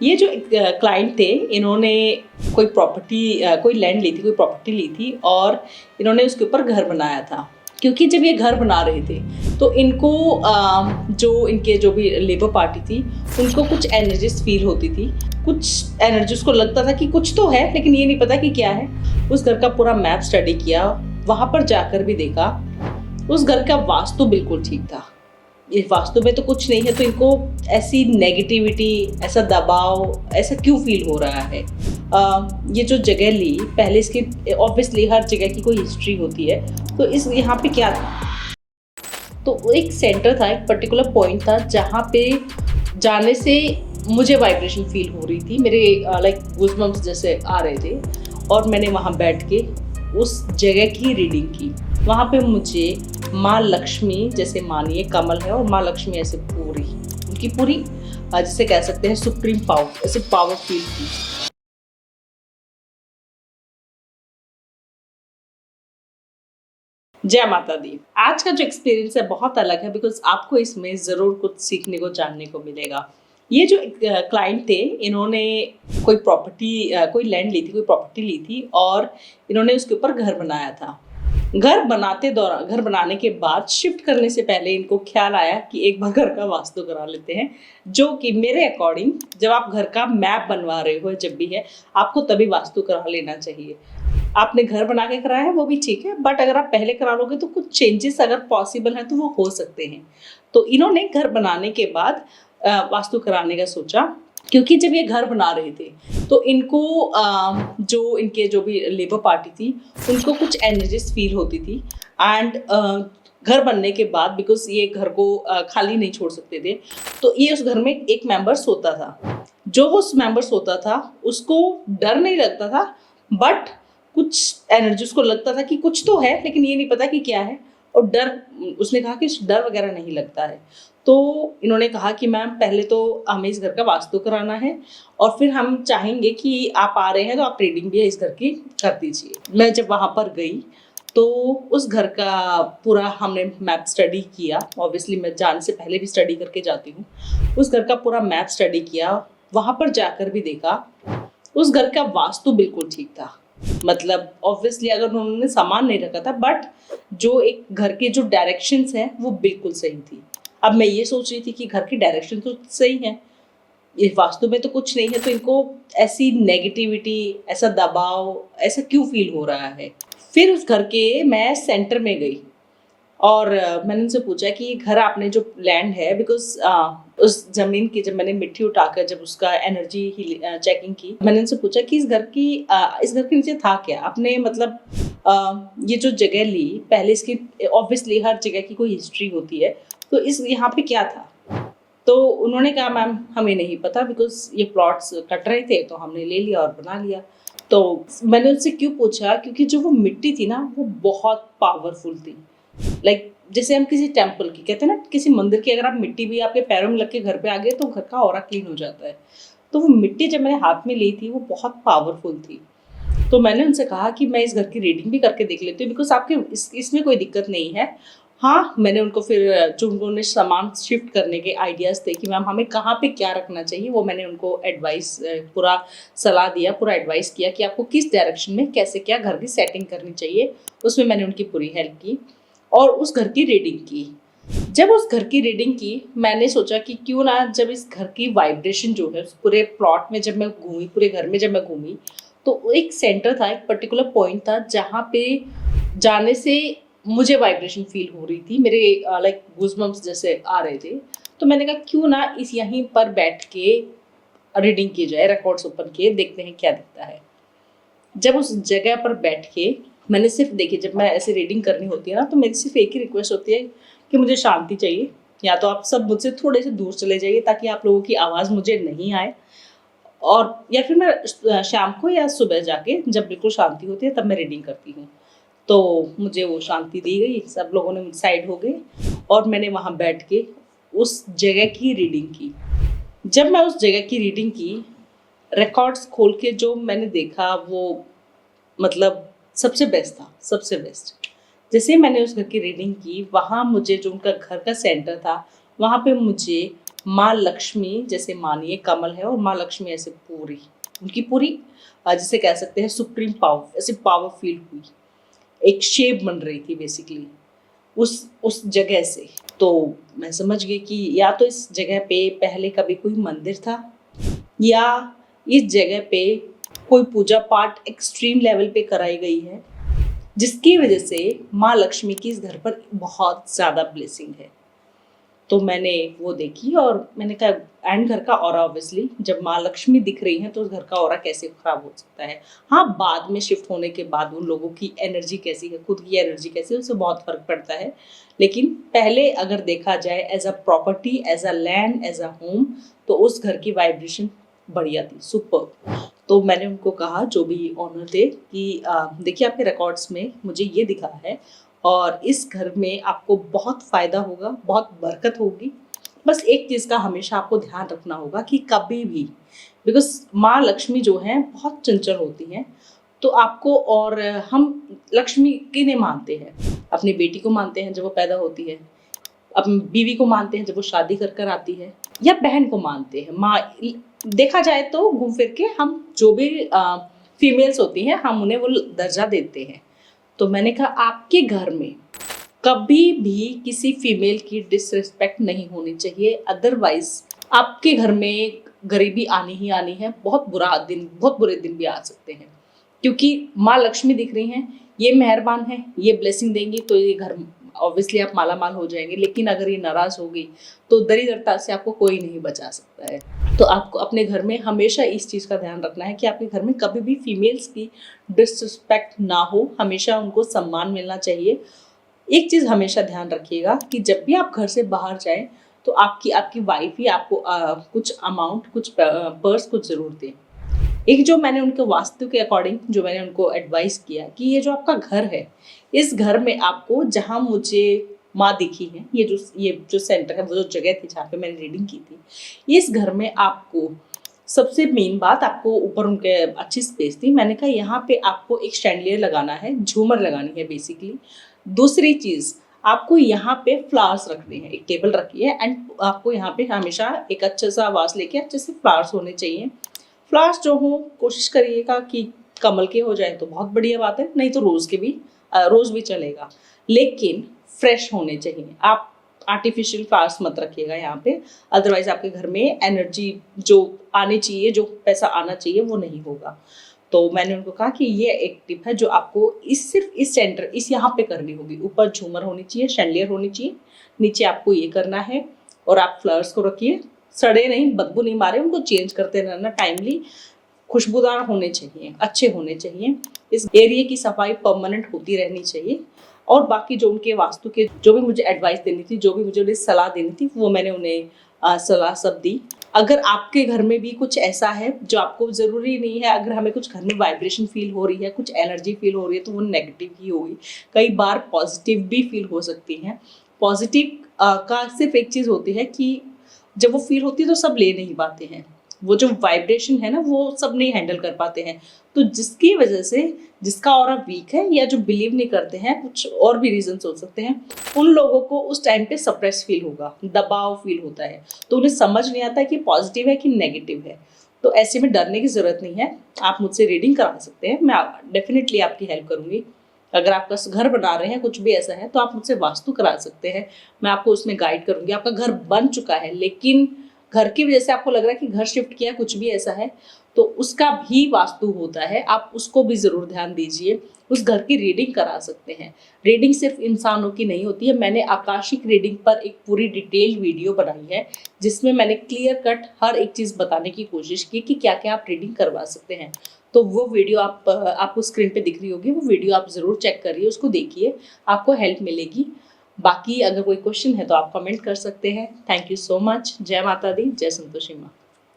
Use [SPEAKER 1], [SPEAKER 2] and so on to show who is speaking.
[SPEAKER 1] ये जो क्लाइंट थे, इन्होंने कोई लैंड ली थी, कोई प्रॉपर्टी ली थी और इन्होंने उसके ऊपर घर बनाया था। क्योंकि जब ये घर बना रहे थे तो इनको जो भी लेबर पार्टी थी उनको कुछ एनर्जीज फील होती थी, कुछ एनर्जीज को लगता था कि कुछ तो है लेकिन ये नहीं पता कि क्या है। उस घर का पूरा मैप स्टडी किया, वहाँ पर जाकर भी देखा, उस घर का वास्तु बिल्कुल ठीक था। ये वास्तु में तो कुछ नहीं है, तो इनको ऐसी नेगेटिविटी, ऐसा दबाव, ऐसा क्यों फील हो रहा है। ये जो जगह ली, पहले इसकी ऑब्वियसली हर जगह की कोई हिस्ट्री होती है, तो इस यहाँ पे क्या था, तो एक सेंटर था, एक पर्टिकुलर पॉइंट था जहाँ पे जाने से मुझे वाइब्रेशन फील हो रही थी, मेरे लाइक गूज़बम्प्स जैसे आ रहे थे। और मैंने वहाँ बैठ के उस जगह की रीडिंग की। वहाँ पे मुझे माँ लक्ष्मी, जैसे मानिए कमल है और माँ लक्ष्मी ऐसे पूरी उनकी पूरी जिसे कह सकते हैं सुप्रीम पावर, ऐसे पावर फील की। जय माता दी। आज का जो एक्सपीरियंस है बहुत अलग है, बिकॉज आपको इसमें ज़रूर कुछ सीखने को, जानने को मिलेगा। ये जो क्लाइंट थे, इन्होंने कोई लैंड ली थी, कोई प्रॉपर्टी ली थी और इन्होंने उसके ऊपर घर बनाया था। घर बनाने के बाद शिफ्ट करने से पहले इनको ख्याल आया कि एक बार घर का वास्तु करा लेते हैं, जो कि मेरे अकॉर्डिंग जब आप घर का मैप बनवा रहे हो, जब भी है आपको तभी वास्तु करा लेना चाहिए। आपने घर बना के कराया है वो भी ठीक है, बट अगर आप पहले करा लोगे तो कुछ चेंजेस अगर पॉसिबल हैं तो वो हो सकते हैं। तो इन्होंने घर बनाने के बाद वास्तु कराने का सोचा, क्योंकि जब ये घर बना रहे थे तो इनको जो भी लेबर पार्टी थी उनको कुछ एनर्जीज फील होती थी। एंड घर बनने के बाद, बिकॉज ये घर को खाली नहीं छोड़ सकते थे, तो ये उस घर में एक मेंबर सोता था। जो वो उस मेंबर सोता था उसको डर नहीं लगता था, बट कुछ एनर्जी उसको लगता था कि कुछ तो है लेकिन ये नहीं पता कि क्या है। और डर, उसने कहा कि डर वगैरह नहीं लगता है। तो इन्होंने कहा कि मैम पहले तो हमें इस घर का वास्तु कराना है और फिर हम चाहेंगे कि आप आ रहे हैं तो आप रीडिंग भी इस घर की कर दीजिए। मैं जब वहाँ पर गई तो उस घर का पूरा हमने मैप स्टडी किया। ऑब्वियसली मैं जाने से पहले भी स्टडी करके जाती हूँ। उस घर का पूरा मैप स्टडी किया, वहाँ पर जाकर भी देखा, उस घर का वास्तु बिल्कुल ठीक था। मतलब ऑब्वियसली अगर उन्होंने सामान नहीं रखा था, बट जो एक घर के जो डायरेक्शंस हैं वो बिल्कुल सही थी। अब मैं ये सोच रही थी कि घर की डायरेक्शन तो सही है, ये वास्तु में तो कुछ नहीं है, तो इनको ऐसी नेगेटिविटी, ऐसा दबाव, ऐसा क्यों फील हो रहा है। फिर उस घर के मैं सेंटर में गई और मैंने उनसे पूछा कि ये घर आपने जो लैंड है, बिकॉज उस जमीन की जब मैंने मिट्टी उठाकर जब उसका एनर्जी चेकिंग की, मैंने उनसे पूछा कि इस घर के नीचे था क्या आपने, मतलब ये जो जगह ली, पहले इसकी ऑब्वियसली हर जगह की कोई हिस्ट्री होती है, तो इस यहाँ पे क्या था। तो उन्होंने कहा मैम हमें नहीं पता, बिकॉज ये प्लॉट्स कट रहे थे तो हमने ले लिया और बना लिया। तो मैंने उनसे क्यों पूछा, क्योंकि जो वो मिट्टी थी ना वो बहुत पावरफुल थी। लाइक जैसे हम किसी टेम्पल की कहते हैं ना, किसी मंदिर की अगर आप मिट्टी भी आपके पैरों में लग के घर पे आ गए तो घर का ऑरा क्लीन हो जाता है। तो वो मिट्टी जब मैंने हाथ में ली थी वो बहुत पावरफुल थी। तो मैंने उनसे कहा कि मैं इस घर की रीडिंग भी करके देख लेती हूँ, बिकॉज आपके इसमें कोई दिक्कत नहीं है। हाँ, मैंने उनको फिर जो उन्होंने सामान शिफ्ट करने के आइडियाज़ थे कि मैम हमें कहाँ पे क्या रखना चाहिए, वो मैंने उनको एडवाइस, पूरा सलाह दिया, पूरा एडवाइस किया कि आपको किस डायरेक्शन में कैसे क्या घर की सेटिंग करनी चाहिए। उसमें मैंने उनकी पूरी हेल्प की और उस घर की रीडिंग की। जब उस घर की रीडिंग की, मैंने सोचा कि क्यों ना, जब इस घर की वाइब्रेशन जो है उस पूरे प्लॉट में जब मैं घूमी, पूरे घर में जब मैं घूमी, तो एक सेंटर था, एक पर्टिकुलर पॉइंट था जहाँ पे जाने से मुझे वाइब्रेशन फील हो रही थी, मेरे लाइक गूज़बम्प्स जैसे आ रहे थे। तो मैंने कहा क्यों ना इस यहीं पर बैठ के रीडिंग की जाए, रिकॉर्ड्स ओपन किए, देखते हैं क्या दिखता है। जब उस जगह पर बैठ के मैंने सिर्फ देखी, जब मैं ऐसे रीडिंग करनी होती है ना तो मेरी सिर्फ एक ही रिक्वेस्ट होती है कि मुझे शांति चाहिए, या तो आप सब मुझसे थोड़े से दूर चले जाइए ताकि आप लोगों की आवाज़ मुझे नहीं आए, और या फिर मैं शाम को या सुबह जाके जब बिल्कुल शांति होती है तब मैं रीडिंग करती हूँ। तो मुझे वो शांति दी गई, सब लोगों ने साइड हो गए और मैंने वहाँ बैठ के उस जगह की रीडिंग की। जब मैं उस जगह की रीडिंग की, रिकॉर्ड्स खोल के जो मैंने देखा वो मतलब सबसे बेस्ट था, सबसे बेस्ट। जैसे ही मैंने उस घर की रीडिंग की, वहाँ मुझे जो उनका घर का सेंटर था वहाँ पे मुझे माँ लक्ष्मी जैसे मानिए कमल है और माँ लक्ष्मी ऐसे पूरी उनकी पूरी जिसे कह सकते हैं सुप्रीम पावर, ऐसे पावर फील हुई, एक शेप बन रही थी बेसिकली उस जगह से। तो मैं समझ गई कि या तो इस जगह पे पहले कभी कोई मंदिर था, या इस जगह पे कोई पूजा पाठ एक्सट्रीम लेवल पे कराई गई है, जिसकी वजह से माँ लक्ष्मी की इस घर पर बहुत ज़्यादा ब्लेसिंग है। तो मैंने वो देखी और मैंने कहा एंड घर का ऑरा, ऑब्वियसली जब माँ लक्ष्मी दिख रही हैं तो उस घर का ऑरा कैसे खराब हो सकता है। हाँ, बाद में शिफ्ट होने के बाद उन लोगों की एनर्जी कैसी है, खुद की एनर्जी कैसी है, उससे बहुत फर्क पड़ता है। लेकिन पहले अगर देखा जाए as a property, as a land, as a home, तो उस घर की वाइब्रेशन बढ़िया थी, सुपर। तो मैंने उनको कहा जो भी ऑनर थे कि देखिए आपके रिकॉर्ड्स में मुझे ये दिखा है और इस घर में आपको बहुत फ़ायदा होगा, बहुत बरकत होगी। बस एक चीज़ का हमेशा आपको ध्यान रखना होगा कि कभी भी, बिकॉज़ माँ लक्ष्मी जो हैं बहुत चंचल होती हैं, तो आपको, और हम लक्ष्मी किन्हें मानते हैं? अपनी बेटी को मानते हैं जब वो पैदा होती है, अपनी बीवी को मानते हैं जब वो शादी कर कर आती है, या बहन को मानते हैं। माँ, देखा जाए तो घूम फिर के हम जो भी फीमेल्स होती हैं हम उन्हें वो दर्जा देते हैं। तो मैंने कहा आपके घर में कभी भी किसी फीमेल की डिसरिस्पेक्ट नहीं होनी चाहिए, अदरवाइज आपके घर में गरीबी आनी ही आनी है। बहुत बुरे दिन भी आ सकते हैं, क्योंकि माँ लक्ष्मी दिख रही हैं, ये मेहरबान है, ये ब्लेसिंग देंगी तो ये घर ऑब्वियसली आप माला माल हो जाएंगे। लेकिन अगर ये नाराज होगी तो दरिद्रता से आपको कोई नहीं बचा सकता है। तो आपको अपने घर में हमेशा इस चीज़ का ध्यान रखना है कि आपके घर में कभी भी फीमेल्स की डिसरिस्पेक्ट ना हो, हमेशा उनको सम्मान मिलना चाहिए। एक चीज़ हमेशा ध्यान रखिएगा कि जब भी आप घर से बाहर जाएं तो आपकी वाइफ ही आपको कुछ अमाउंट, कुछ पर्स कुछ ज़रूर दें। एक जो मैंने उनके वास्तु के अकॉर्डिंग जो मैंने उनको एडवाइस किया कि ये जो आपका घर है, इस घर में आपको, जहाँ मुझे माँ दिखी है, ये जो सेंटर है, वो जो जगह थी जहाँ पे मैंने रीडिंग की थी, इस घर में आपको सबसे मेन बात, आपको ऊपर उनके अच्छी स्पेस थी। मैंने कहा यहाँ पे आपको एक शैंडलियर लगाना है, झूमर लगानी है बेसिकली। दूसरी चीज़, आपको यहाँ पे फ्लावर्स रखने हैं, एक टेबल रखी है एंड आपको यहाँ पे हमेशा एक अच्छा सा वास लेके अच्छे से फ्लावर्स होने चाहिए। फ्लावर्स जो हो कोशिश करिएगा कि कमल के हो जाए तो बहुत बढ़िया बात है, नहीं तो रोज़ के भी, रोज़ भी चलेगा, लेकिन फ्रेश होने चाहिए। आप आर्टिफिशियल फ्लावर्स मत रखिएगा यहाँ पे, अदरवाइज आपके घर में एनर्जी जो आनी चाहिए, जो पैसा आना चाहिए, वो नहीं होगा। तो मैंने उनको कहा कि ये एक टिप है जो आपको सिर्फ इस सेंटर, इस यहाँ पे करनी होगी। ऊपर झूमर होनी चाहिए, शैंडलियर होनी चाहिए, नीचे आपको ये करना है। और आप फ्लावर्स को रखिए, सड़े नहीं, बदबू नहीं मारे, उनको चेंज करते रहना टाइमली, खुशबूदार होने चाहिए, अच्छे होने चाहिए। इस एरिया की सफाई परमानेंट होती रहनी चाहिए। और बाकी जो उनके वास्तु के जो भी मुझे एडवाइस देनी थी, जो भी मुझे उन्हें सलाह देनी थी, वो मैंने उन्हें सलाह सब दी। अगर आपके घर में भी कुछ ऐसा है जो आपको, ज़रूरी नहीं है, अगर हमें कुछ घर में वाइब्रेशन फील हो रही है, कुछ एनर्जी फील हो रही है, तो वो नेगेटिव ही होगी। कई बार पॉजिटिव भी फील हो सकती हैं। पॉजिटिव का सिर्फ एक चीज़ होती है कि जब वो फील होती है तो सब ले नहीं पाते हैं, वो जो वाइब्रेशन है ना, वो सब नहीं हैंडल कर पाते हैं। तो जिसकी वजह से, जिसका ऑरा वीक है या जो बिलीव नहीं करते हैं, कुछ और भी रीजंस हो सकते हैं, उन लोगों को उस टाइम पे सप्रेस फील होगा, दबाव फील होता है, तो उन्हें समझ नहीं आता है कि पॉजिटिव है कि नेगेटिव है। तो ऐसे में डरने की ज़रूरत नहीं है, आप मुझसे रीडिंग करा सकते हैं, मैं डेफिनेटली आपकी हेल्प करूँगी। अगर आपका घर बना रहे हैं, कुछ भी ऐसा है, तो आप मुझसे वास्तु करा सकते हैं, मैं आपको उसमें गाइड करूँगी। आपका घर बन चुका है लेकिन घर की वजह से आपको लग रहा है कि घर शिफ्ट किया, कुछ भी ऐसा है, तो उसका भी वास्तु होता है, आप उसको भी ज़रूर ध्यान दीजिए। उस घर की रीडिंग करा सकते हैं। रीडिंग सिर्फ इंसानों की नहीं होती है, मैंने आकाशिक रीडिंग पर एक पूरी डिटेल वीडियो बनाई है, जिसमें मैंने क्लियर कट हर एक चीज़ बताने की कोशिश की कि क्या क्या आप रीडिंग करवा सकते हैं। तो वो वीडियो आपको स्क्रीन पे दिख रही होगी, वो वीडियो आप ज़रूर चेक करिए, उसको देखिए, आपको हेल्प मिलेगी। बाकी अगर कोई क्वेश्चन है तो आप कमेंट कर सकते हैं। Thank you so much. जय माता दी, जय संतोषी माँ।